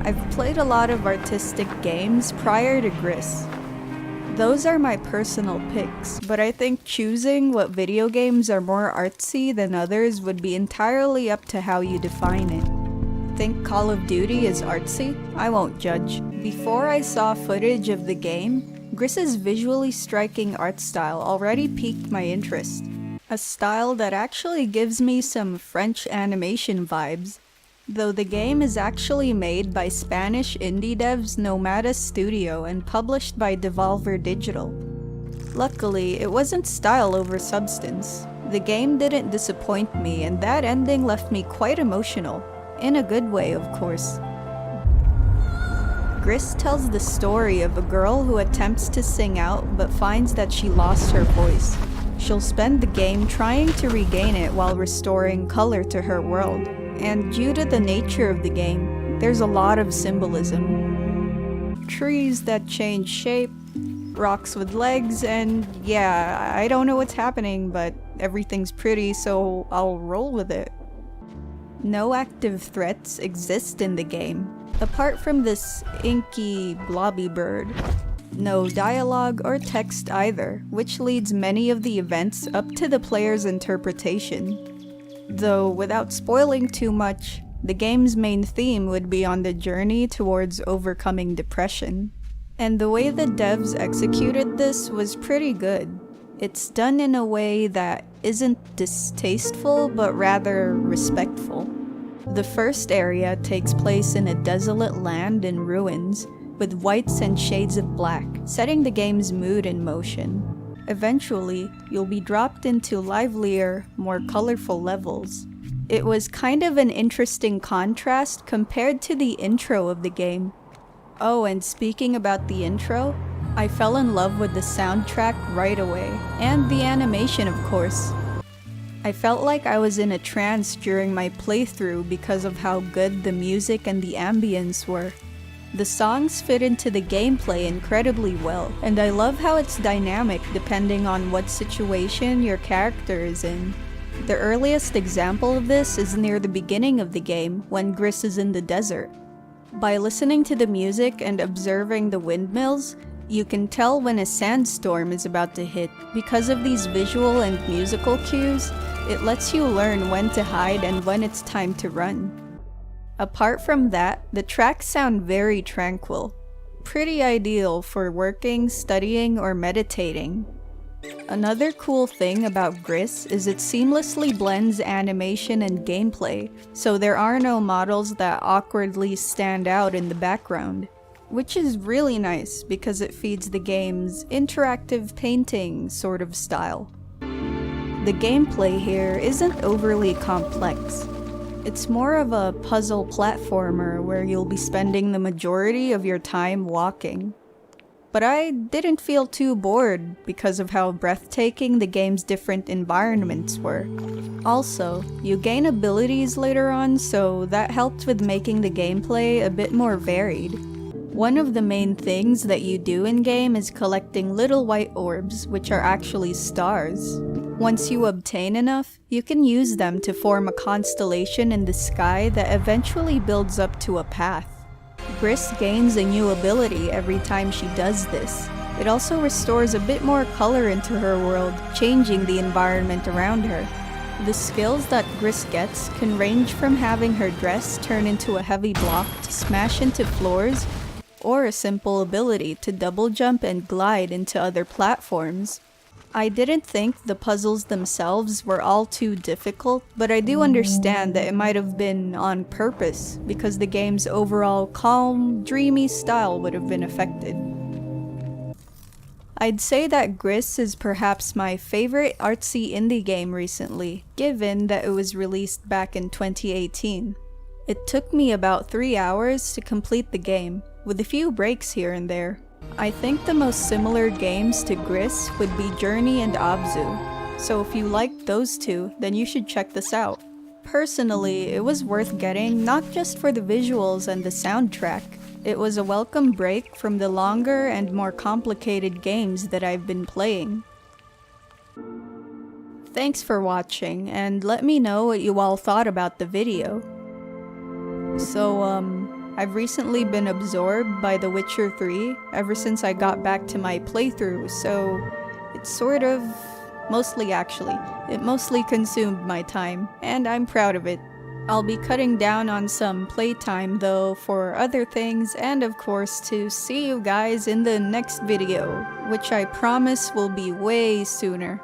I've played a lot of artistic games prior to Gris. Those are my personal picks, but I think choosing what video games are more artsy than others would be entirely up to how you define it. Think Call of Duty is artsy? I won't judge. Before I saw footage of the game, Gris's visually striking art style already piqued my interest. A style that actually gives me some French animation vibes, though the game is actually made by Spanish indie devs Nomada Studio and published by Devolver Digital. Luckily, it wasn't style over substance. The game didn't disappoint me, and that ending left me quite emotional. In a good way, of course. Gris tells the story of a girl who attempts to sing out but finds that she lost her voice. She'll spend the game trying to regain it while restoring color to her world. And due to the nature of the game, there's a lot of symbolism. Trees that change shape, rocks with legs, and yeah, I don't know what's happening, but everything's pretty, so I'll roll with it. No active threats exist in the game, apart from this inky, blobby bird. No dialogue or text either, which leads many of the events up to the player's interpretation. Though, without spoiling too much, the game's main theme would be on the journey towards overcoming depression. And the way the devs executed this was pretty good. It's done in a way that isn't distasteful, but rather respectful. The first area takes place in a desolate land in ruins, with whites and shades of black, setting the game's mood in motion. Eventually, you'll be dropped into livelier, more colorful levels. It was kind of an interesting contrast compared to the intro of the game. Oh, and speaking about the intro, I fell in love with the soundtrack right away, and the animation, of course. I felt like I was in a trance during my playthrough because of how good the music and the ambience were. The songs fit into the gameplay incredibly well, and I love how it's dynamic depending on what situation your character is in. The earliest example of this is near the beginning of the game, when Gris is in the desert. By listening to the music and observing the windmills, you can tell when a sandstorm is about to hit. Because of these visual and musical cues, it lets you learn when to hide and when it's time to run. Apart from that, the tracks sound very tranquil. Pretty ideal for working, studying, or meditating. Another cool thing about Gris is it seamlessly blends animation and gameplay, so there are no models that awkwardly stand out in the background. Which is really nice because it feeds the game's interactive painting sort of style. The gameplay here isn't overly complex. It's more of a puzzle platformer where you'll be spending the majority of your time walking. But I didn't feel too bored because of how breathtaking the game's different environments were. Also, you gain abilities later on, so that helped with making the gameplay a bit more varied. One of the main things that you do in-game is collecting little white orbs, which are actually stars. Once you obtain enough, you can use them to form a constellation in the sky that eventually builds up to a path. Gris gains a new ability every time she does this. It also restores a bit more color into her world, changing the environment around her. The skills that Gris gets can range from having her dress turn into a heavy block to smash into floors, or a simple ability to double jump and glide into other platforms. I didn't think the puzzles themselves were all too difficult, but I do understand that it might have been on purpose because the game's overall calm, dreamy style would have been affected. I'd say that Gris is perhaps my favorite artsy indie game recently, given that it was released back in 2018. It took me about 3 hours to complete the game, with a few breaks here and there. I think the most similar games to Gris would be Journey and Abzu, so if you liked those two, then you should check this out. Personally, it was worth getting not just for the visuals and the soundtrack. It was a welcome break from the longer and more complicated games that I've been playing. Thanks for watching, and let me know what you all thought about the video. So, I've recently been absorbed by The Witcher 3 ever since I got back to my playthrough, so it's sort of, mostly actually, it mostly consumed my time, and I'm proud of it. I'll be cutting down on some playtime though for other things, and of course to see you guys in the next video, which I promise will be way sooner.